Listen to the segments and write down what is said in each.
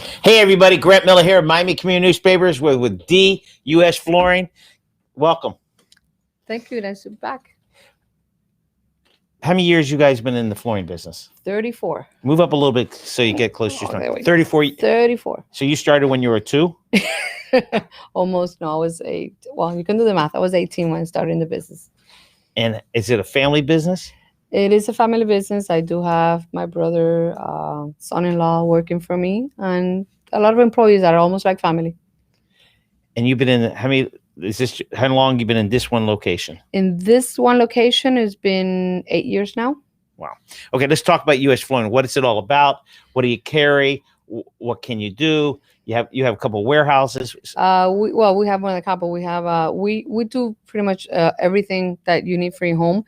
Hey everybody, Grant Miller here, Miami Community Newspapers with Dee U.S. Flooring. Welcome. Thank you. Nice to be back. How many years you guys been in the flooring business? 34. Move up a little bit so you get closer to there we go. 34. 34. So you started when you were 2? Almost. No, I was 8. Well, you can do the math. I was 18 when I started in the business. And is it a family business? It is a family business. I do have my brother, son-in-law working for me, and a lot of employees that are almost like family. And you've been in how long you been in this one location? In this one location, it's been 8 years now. Wow. Okay, let's talk about U.S. Flooring. What is it all about? What do you carry? What can you do? You have a couple of warehouses. We have more than a couple. We have we do pretty much everything that you need for your home.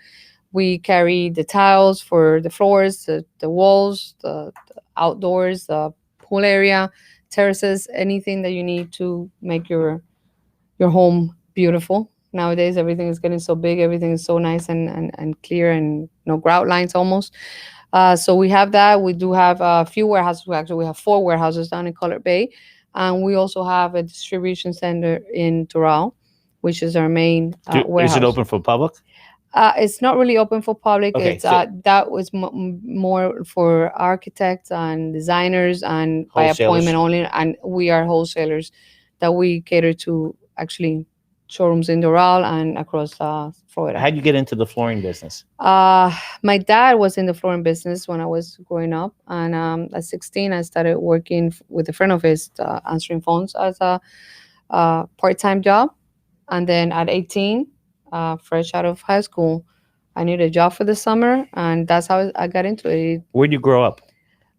We carry the tiles for the floors, the walls, the outdoors, the pool area, terraces, anything that you need to make your home beautiful. Nowadays, everything is getting so big. Everything is so nice and clear and no grout lines almost. So we have that. We do have a few warehouses. Actually, we have 4 warehouses down in Cutler Bay. And we also have a distribution center in Doral, which is our main warehouse. Is it open for public? It's not really open for public. Okay, It's that was more for architects and designers and by appointment only. And we are wholesalers that we cater to actually showrooms in Doral and across Florida. How'd you get into the flooring business? My dad was in the flooring business when I was growing up, and at 16, I started working with a friend of his, answering phones as a part-time job. And then at 18, fresh out of high school, I needed a job for the summer, and that's how I got into it. Where'd you grow up?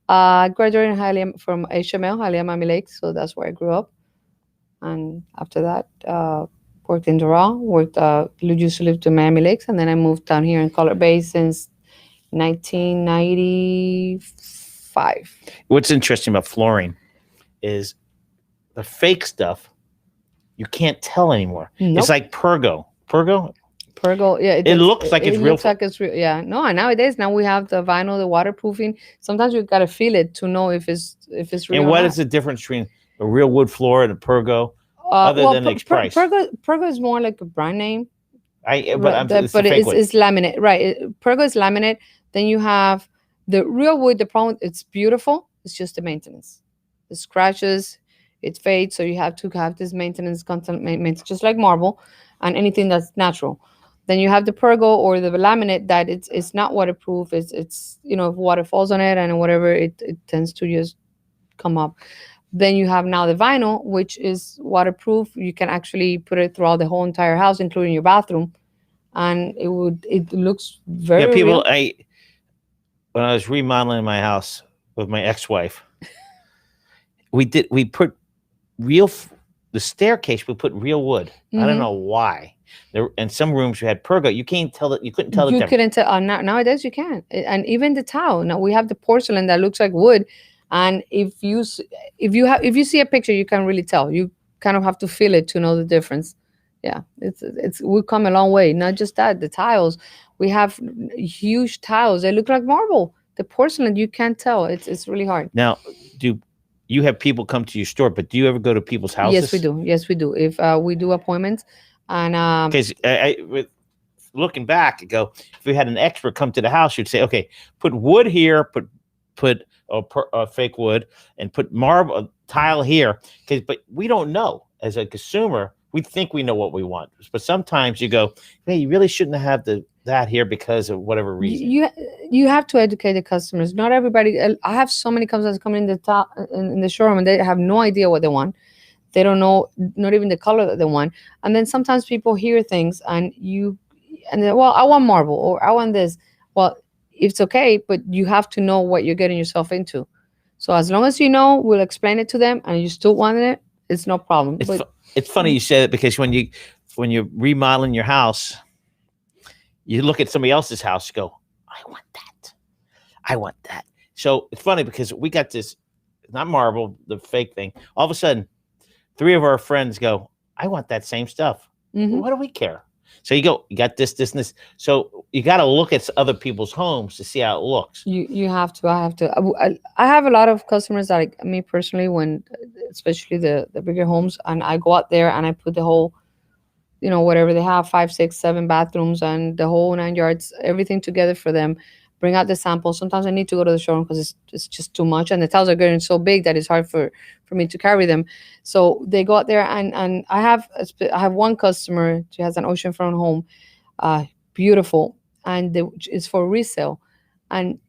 I graduated from HML, Hialeah, Miami Lakes, so that's where I grew up. And after that, worked in Doral, used to live in Miami Lakes, and then I moved down here in Cutler Bay since 1995. What's interesting about flooring is the fake stuff you can't tell anymore. Nope. It's like Pergo, yeah. It looks like it's real. Looks like it's real. Yeah. No. Nowadays, we have the vinyl, the waterproofing. Sometimes you gotta feel it to know if it's real. And what is the difference between a real wood floor and a Pergo? Other than the price. Pergo is more like a brand name. But it's laminate, right? Pergo is laminate. Then you have the real wood. The problem, it's beautiful. It's just the maintenance. It scratches, it fades. So you have to have this maintenance, constant maintenance, just like marble and anything that's natural. Then you have the Pergo or the laminate that it's not waterproof. It's if water falls on it and whatever, it tends to just come up. Then you have now the vinyl, which is waterproof. You can actually put it throughout the whole entire house, including your bathroom, and it looks very real. When I was remodeling my house with my ex-wife, we put the staircase. We put real wood. Mm-hmm. I don't know why. There in some rooms you had Pergo. You couldn't tell the difference. You couldn't tell. Nowadays you can, and even the tile. Now we have the porcelain that looks like wood. And if you see a picture, you can really tell. You kind of have to feel it to know the difference. Yeah, we've come a long way. Not just that, the tiles. We have huge tiles. They look like marble. The porcelain, you can't tell. It's really hard. Now, do you have people come to your store? But do you ever go to people's houses? Yes, we do. If we do appointments, and because with looking back, I go, if we had an expert come to the house, you'd say, okay, put wood here, put a fake wood and put marble tile here, but we don't know. As a consumer, we think we know what we want, but sometimes you go, hey, you really shouldn't have that here because of whatever reason. You have to educate the customers. Not everybody. I have so many customers coming in the showroom and they have no idea what they want. They don't know, not even the color that they want. And then sometimes people hear things and well, I want marble or I want this. Well, it's okay, but you have to know what you're getting yourself into. So as long as you know, we'll explain it to them, and you still want it, it's no problem. It's funny you say that because when you're remodeling your house, you look at somebody else's house, you go, I want that. So it's funny because we got this, not marble, the fake thing. All of a sudden, 3 of our friends go, I want that same stuff. Mm-hmm. What do we care? So you got this, and this. So you got to look at other people's homes to see how it looks. You have to. I have to. I have a lot of customers that me personally, when especially the bigger homes, and I go out there and I put the whole, whatever they have, 5, 6, 7 bathrooms and the whole 9 yards, everything together for them. Bring out the samples. Sometimes I need to go to the showroom because it's just too much, and the tiles are getting so big that it's hard for me to carry them. So they go out there, and I have one customer. She has an oceanfront home, beautiful, and it's for resale. And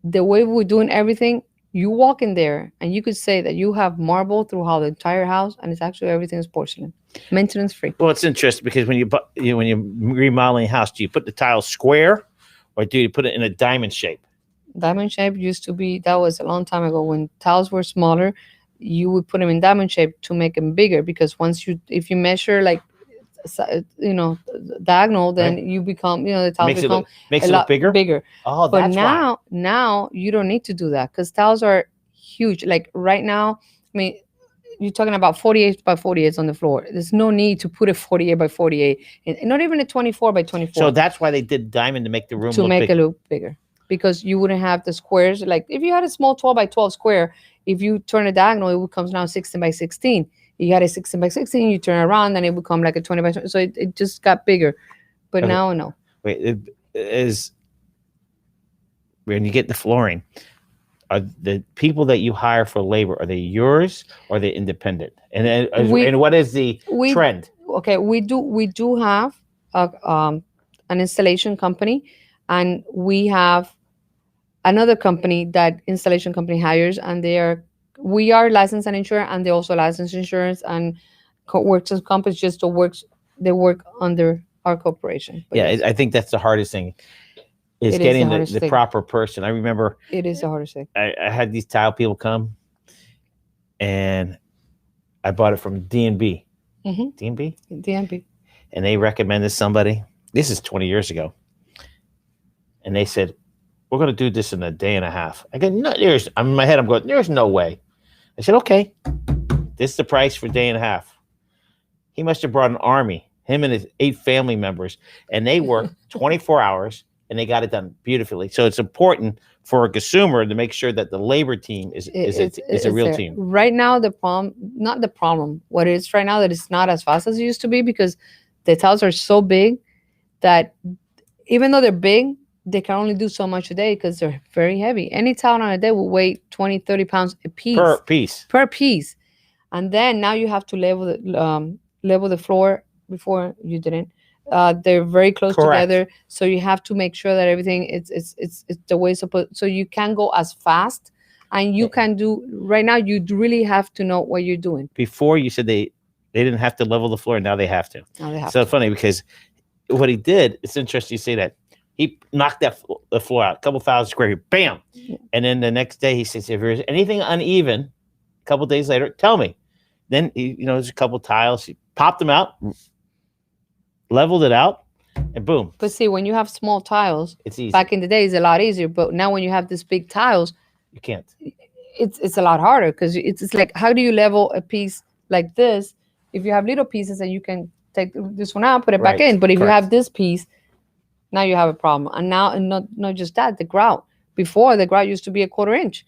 the way we're doing everything, you walk in there and you could say that you have marble throughout the entire house, and it's actually everything is porcelain, maintenance free. Well, it's interesting because when you're remodeling a house, do you put the tiles square, or do you put it in a diamond shape? Diamond shape used to be, that was a long time ago when tiles were smaller. You would put them in diamond shape to make them bigger, because if you measure like diagonal, then Right. you become, the tiles Makes become it a look lot bigger. bigger. Oh, But that's why. now you don't need to do that because tiles are huge. Like right now, I mean, you're talking about 48 by 48 on the floor. There's no need to put a 48 by 48, and not even a 24 by 24 So that's why they did diamond to make the room to look make big. it look bigger, because you wouldn't have the squares. Like if you had a small 12 by 12 square, if you turn it diagonal, it becomes now 16 by 16. You had a 16 by 16, you turn around, and it would become like a 20 by 20. So it just got bigger. But Okay. now, no. Wait, it is when you get the flooring. Are the people that you hire for labor, are they yours or are they independent? And then, and what is the trend? Okay, we do have an installation company, and we have another company that installation company hires, and we are licensed and insured, and they also license insurance and works as companies just to they work under our corporation. But Yeah, yes, I think that's the hardest thing is It is getting the hardest the thing. proper person. I remember it is the hardest thing. I had these tile people come, and I bought it from D&B. Mm-hmm. D&B? DMP. And they recommended somebody. This is 20 years ago. And they said, we're going to do this in a day and a half. I go, no, I'm in my head, I'm going, there's no way. I said, okay, this is the price for a day and a half. He must have brought an army, him and his 8 family members, and they worked 24 hours, and they got it done beautifully. So it's important for a consumer to make sure that the labor team is a real there. team. Right now, not the problem. What it is right now, that it's not as fast as it used to be, because the tiles are so big that even though they're big, they can only do so much a day because they're very heavy. Any tile on a day will weigh 20, 30 pounds a piece. Per piece. And then now you have to level the floor. Before you didn't. They're very close Correct. together, so you have to make sure that everything it's the way it's supposed. So you can go as fast, and you can do. Right now, you really have to know what you're doing. Before you said they didn't have to level the floor, now they have to. Now they have So to. funny because what he did, it's interesting you say that. He knocked the floor out, a couple thousand square feet, bam. Yeah. And then the next day he says, if there's anything uneven, a couple days later, tell me. Then there's a couple tiles. He popped them out, leveled it out, and boom. But see, when you have small tiles, it's easy. back in the day, it's a lot easier. But now when you have these big tiles, you can't. It's a lot harder, because it's like, how do you level a piece like this if you have little pieces, and you can take this one out, put it back Right. in. But if you Correct. have this piece, now you have a problem. And now, and not just that, the grout. Before, the grout used to be a 1/4 inch.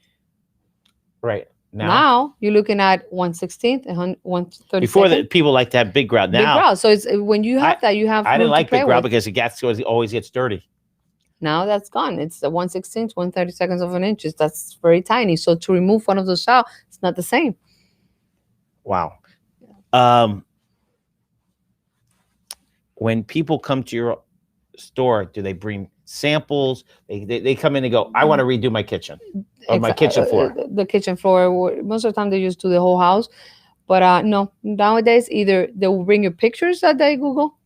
Right. Now you're looking at 1/16, 1/32. Before that, people like to have big grout. Big Now grout. So it's when you have that, you have. I room didn't to like play big grout with. because it always gets dirty. Now that's gone. It's the 1/16, 1/32 of an inch. That's very tiny. So to remove one of those out, it's not the same. Wow. When people come to your store, do they bring samples? They come in and go, I want to redo my kitchen or my kitchen floor. The kitchen floor. Most of the time they just do the whole house. But no, nowadays either they will bring you pictures that they Google,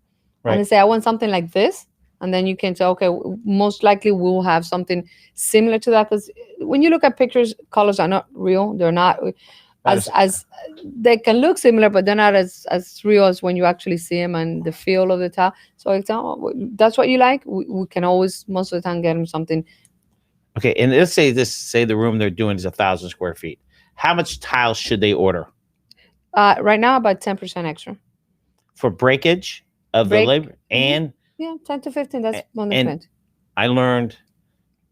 Right. and they say, I want something like this. And then you can say, okay, most likely we'll have something similar to that. Because when you look at pictures, colors are not real. They're not as they can look similar, but they're not as real as when you actually see them and the feel of the tile. So if that's what you like, we can always, most of the time, get them something. Okay, and let's say the room they're doing is 1,000 square feet. How much tiles should they order? Right now, about 10% extra. For breakage, of the Break. labor. Mhm. And Yeah, 10 to 15. That's on the and print. I learned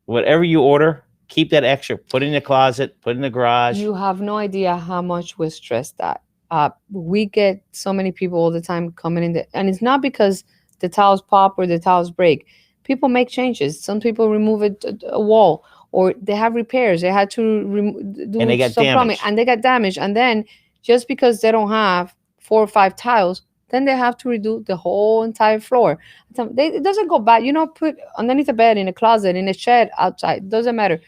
whatever you order, keep that extra, put it in the closet, put it in the garage. You have no idea how much we're stressed at. We get so many people all the time coming in, and it's not because the tiles pop or the tiles break. People make changes. Some people remove a wall, or they have repairs. They had to And do they got some plumbing, damaged. and they got damaged. And then just because they don't have 4 or 5 tiles, then they have to redo the whole entire floor. It doesn't go bad. Put underneath the bed, in a closet, in a shed, outside. Doesn't matter.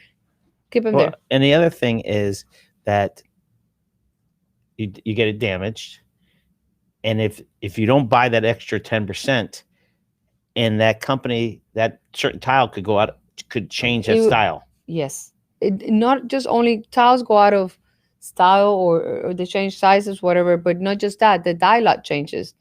Keep them Well, there. and the other thing is that you get it damaged, and if you don't buy that extra 10%, and that company, that certain tile could change that It- style. Yes. Not just only tiles go out of style, or they change sizes, whatever, but not just that, the dye lot changes.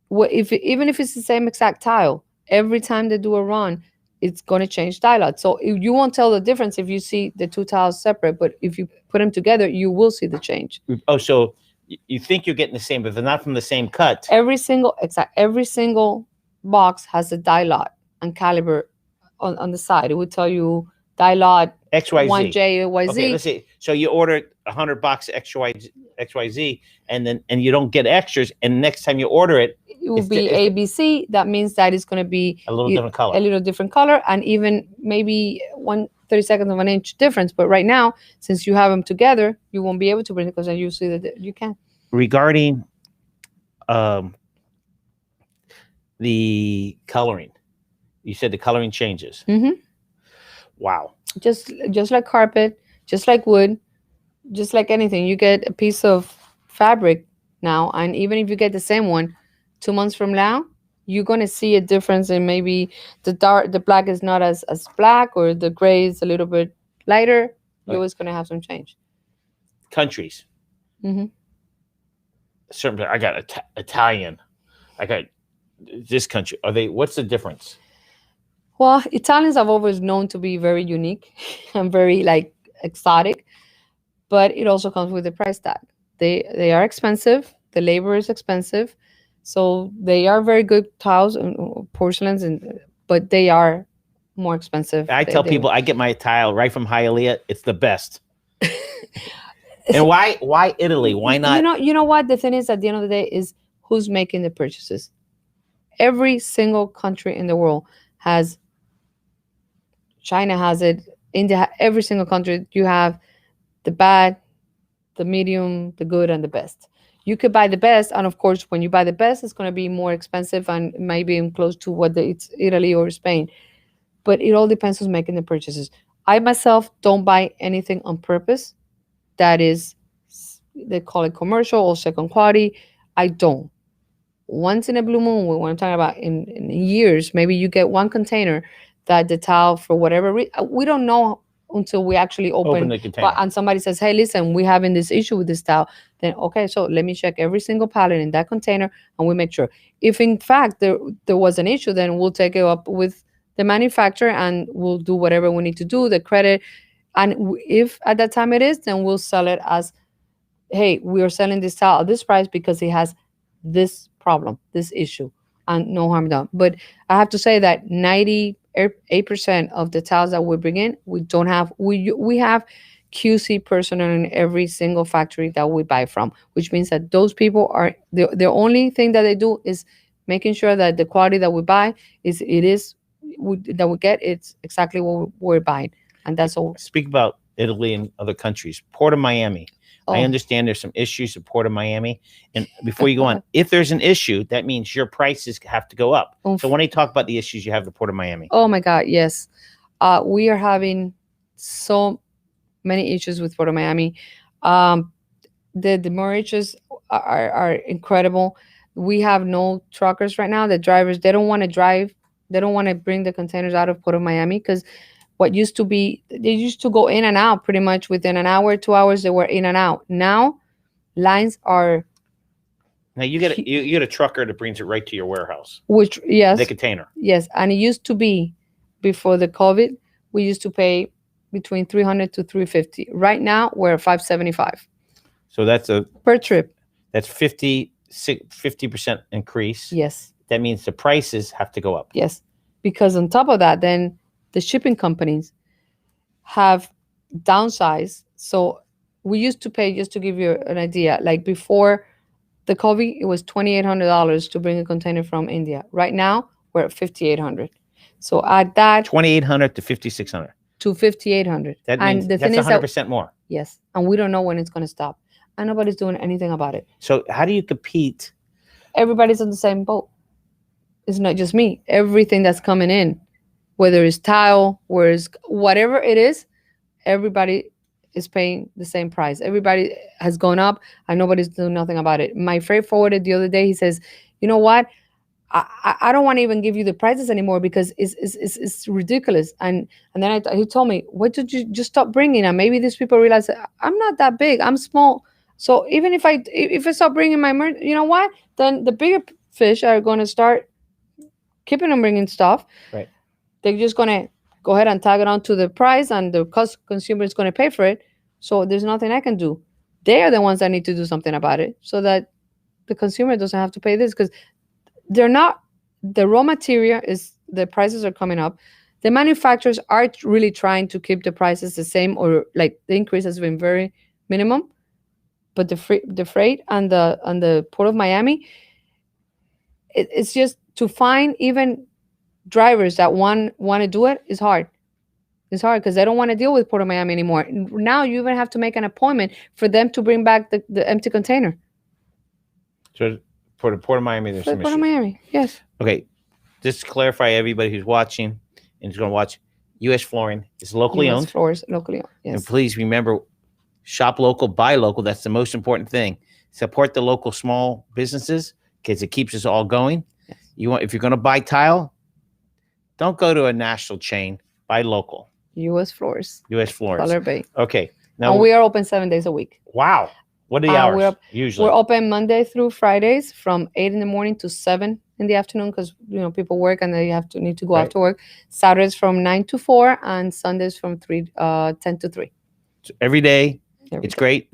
Even if it's the same exact tile, every time they do a run, it's going to change dye lot. So you won't tell the difference if you see the two tiles separate, but if you put them together, you will see the change. Oh, so you think you're getting the same, but they're not from the same cut. Every single box has a dye lot and caliber on the side. It would tell you dye lot XYZ. 1J or YZ. Okay, let's see. So you order 100 box XYZ, and you don't get extras, and next time you order it, It will it's be ABC. That means that it's going to be a little different color. a little different color, and even maybe 1/32 of an inch difference. But right now, since you have them together, you won't be able to bring it, because then you see that you can. Regarding the coloring, you said the coloring changes. Mm-hmm. Wow. Just like carpet, just like wood, just like anything. You get a piece of fabric now, and even if you get the same one 2 months from now, you're going to see a difference in maybe the black is not as black, or the gray is a little bit lighter. You're always going to have some change. Countries. Mm-hmm. Certain. I got Italian. I got this country. What's the difference? Well, Italians have always known to be very unique and very exotic, but it also comes with the price tag. They are expensive. The labor is expensive, so they are very good tiles and porcelains, but they are more expensive. I tell people I get my tile right from Hialeah. It's the best. And why Italy? Why not? You know what? The thing is, at the end of the day, is who's making the purchases. Every single country in the world has. China has it. India, every single country, you have the bad, the medium, the good, and the best. You could buy the best, and of course, when you buy the best, it's going to be more expensive and maybe close to what it's Italy or Spain. But it all depends who's making the purchases. I myself don't buy anything on purpose. That is, they call it commercial or second quality. I don't. Once in a blue moon, when I'm talking about in years, maybe you get one container that the tile, for whatever reason, we don't know until we actually open the container. and somebody says, hey, listen, we're having this issue with this tile. Then, okay, so let me check every single pallet in that container, and we make sure. If in fact there was an issue, then we'll take it up with the manufacturer, and we'll do whatever we need to do, the credit. And if at that time it is, then we'll sell it as, hey, we are selling this tile at this price because it has this problem, this issue, and no harm done. But I have to say that 98% of the tiles that we bring in, we don't have. We have QC personnel in every single factory that we buy from, which means that those people are the only thing that they do is making sure that the quality that we buy that we get, it's exactly what we're buying, and that's all. Speak about Italy and other countries. Port of Miami. Oh. I understand there's some issues at Port of Miami. And before you go on, if there's an issue, that means your prices have to go up. So when you talk about the issues you have at Port of Miami. Oh my God, yes. We are having so many issues with Port of Miami. The mortgages are incredible. We have no truckers right now. The drivers, they don't want to drive. They don't want to bring the containers out of Port of Miami, because what used to be, they used to go in and out pretty much within an hour, 2 hours, they were in and out. Now, lines are. Now you get a trucker that brings it right to your warehouse. Which, yes. The container. Yes, and it used to be, before the COVID, we used to pay between $300 to $350. Right now, we're at $575. So that's per trip. That's 50% increase. Yes. that means the prices have to go up. Yes, because on top of that, then the shipping companies have downsized. So we used to pay, just to give you an idea, like before the COVID, it was $2,800 to bring a container from India. Right now, we're at $5,800. So add that 2,800 to 5,600. to $5,800. That means and the that's thing is that 100% more. yes, and we don't know when it's going to stop, and nobody's doing anything about it. So how do you compete? Everybody's on the same boat. It's not just me. Everything that's coming in, whether it's tile, whatever it is, everybody is paying the same price. Everybody has gone up and nobody's doing nothing about it. My freight forwarder the other day, he says, you know what? I don't want to even give you the prices anymore because it's ridiculous. And then he told me, what did you just stop bringing? And maybe these people realize that I'm not that big. I'm small. So even if I stop bringing my merch, you know what? Then the bigger fish are going to start keeping on bringing stuff. Right. They're just going to go ahead and tag it on to the price, and the consumer is going to pay for it. So there's nothing I can do. They are the ones that need to do something about it so that the consumer doesn't have to pay this, because they're not, the raw material is, the prices are coming up. The manufacturers are really trying to keep the prices the same, or like the increase has been very minimum. But the freight and the Port of Miami, it's just to find even drivers that want to do it is hard. It's hard because they don't want to deal with Port of Miami anymore. Now you even have to make an appointment for them to bring back the empty container. So for the Port of Miami, there's some Port of issues. Miami, yes. Okay, just to clarify, everybody who's watching and is going to watch, U.S. Flooring is locally US owned. floors, locally owned, yes. And please remember, shop local, buy local. That's the most important thing. Support the local small businesses because it keeps us all going. Yes. If you're going to buy tile, don't go to a national chain. Buy local. U.S. floors. U.S. Floors. Cutler Bay. Okay. Now And we are open 7 days a week. Wow. What are the hours usually? We're open Monday through Fridays from 8 in the morning to 7 in the afternoon, because people work and they need to go Right. after work. Saturdays from 9 to 4 and Sundays from 10 to 3. So every day. Every It's day. great.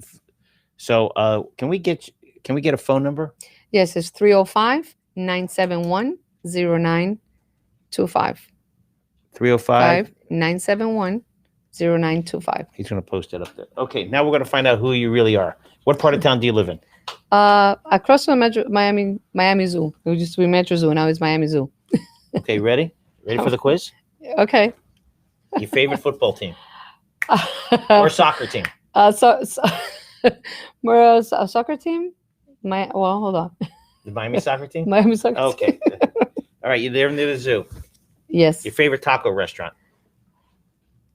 So can we get a phone number? Yes, it's 305-971-0925. 305. 971-0925. He's going to post it up there. Okay, now we're going to find out who you really are. What part of town do you live in? Across from Miami Zoo. It used to be Metro Zoo. Now it's Miami Zoo. Okay, ready? Ready for the quiz? Okay. Your favorite football team or soccer team? We're a soccer team. Hold on. The Miami soccer team? Miami soccer team. Okay. All right, you're there near the zoo. Yes. Your favorite taco restaurant?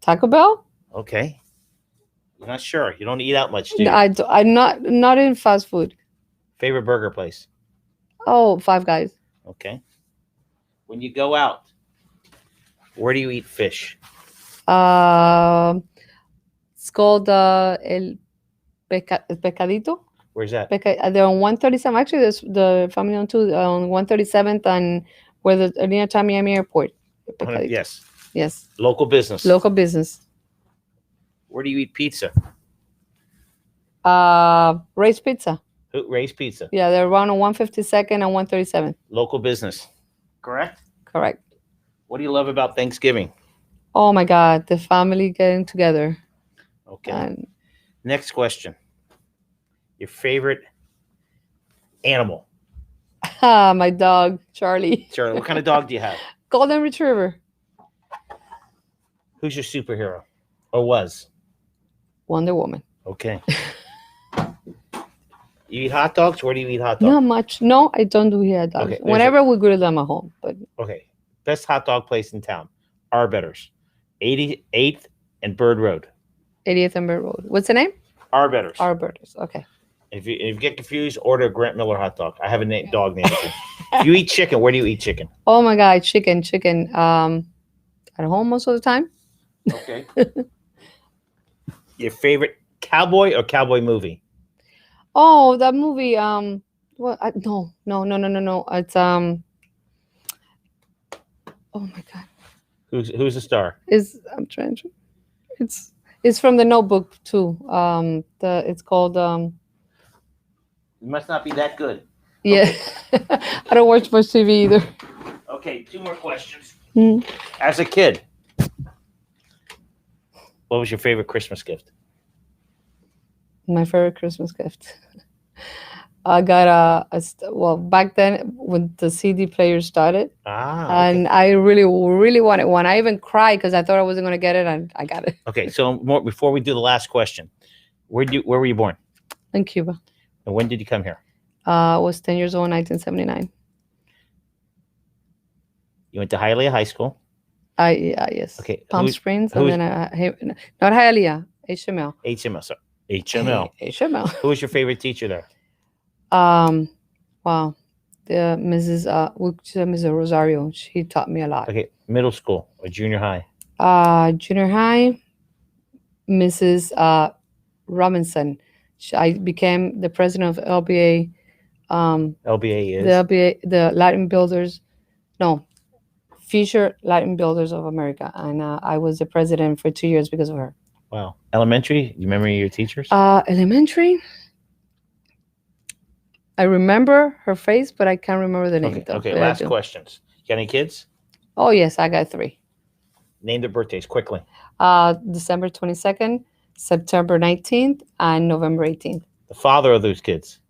Taco Bell? Okay. You're not sure. You don't eat out much, do you? I'm not in fast food. Favorite burger place? Oh, Five Guys. Okay. When you go out, where do you eat fish? It's called El Pescadito. Where's that? They're on 137. Actually, there's the family on 137th and where the near Miami Airport. Pescadito. Yes. Yes. Local business. Local business. Where do you eat pizza? Ray's Pizza. Ray's Pizza. Yeah, they're around on 152nd and 137th. Local business. Correct? Correct. What do you love about Thanksgiving? Oh my God, the family getting together. Okay. And Next question. Your favorite animal? my dog, Charlie. Charlie, what kind of dog do you have? Golden Retriever. Who's your superhero? Or was? Wonder Woman. Okay. You eat hot dogs? Where do you eat hot dogs? Not much. No, I don't do hot dogs. Okay, Whenever we grill them at home. But Okay. Best hot dog place in town. Arbetters. 88th and Bird Road. 80th and Bird Road. What's the name? Arbetters. Arbetters. Okay. If you get confused, order a Grant Miller hot dog. I have a dog named it. If you eat chicken, where do you eat chicken? Oh my God, chicken. At home most of the time. Okay. Your favorite cowboy or cowboy movie? Oh, that movie. No. It's Oh my God. Who's the star? I'm trying to. It's from the Notebook too. It's called It must not be that good. Yeah. I don't watch much TV either. Okay, 2 more questions. Mm. As a kid, what was your favorite Christmas gift? My favorite Christmas gift. I got well, back then when the CD player started, and Okay. I really, really wanted one. I even cried because I thought I wasn't going to get it, and I got it Okay, so more before we do the last question, where were you born? in Cuba. And when did you come here? I was 10 years old in 1979. You went to Hialeah High School. Yes. Okay, Palm Springs, and then not Hialeah, HML. HML. Sorry. HML. HML. Who was your favorite teacher there? Wow. The Mrs. Rosario. She taught me a lot. Okay, middle school or junior high? Junior high, Mrs. Robinson. I became the president of LBA. LBA is? The LBA, the Latin Builders, no, Future Latin Builders of America, and I was the president for 2 years because of her. Wow. Elementary, you remember your teachers? Elementary, I remember her face, but I can't remember the name. Okay, last questions. You got any kids? Oh, yes, I got 3. Name their birthdays quickly. December 22nd, September 19th, and November 18th. The father of those kids.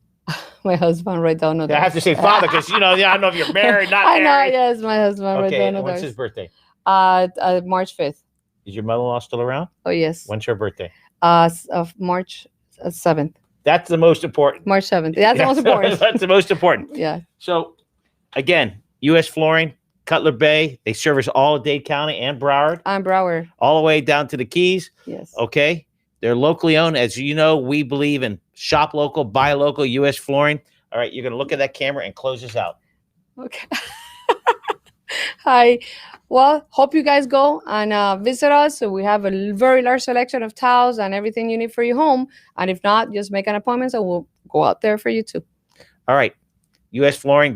My husband, right down the I have to say father because, I don't know if you're married, not I know, married. yes, my husband, right Okay, down the when's his birthday? March 5th. Is your mother-in-law still around? Oh, yes. When's her birthday? Of March 7th. That's the most important. March 7th. That's the most important. That's the most important. Yeah. So, again, U.S. Flooring, Cutler Bay, they service all of Dade County and Broward. I'm Broward. All the way down to the Keys. Yes. Okay. They're locally owned. As you know, we believe in shop local, buy local, U.S. Flooring. All right. You're going to look at that camera and close this out. Okay. Hi. Well, hope you guys go and visit us. So we have a very large selection of towels and everything you need for your home. And if not, just make an appointment and we'll go out there for you too. All right. U.S. Flooring.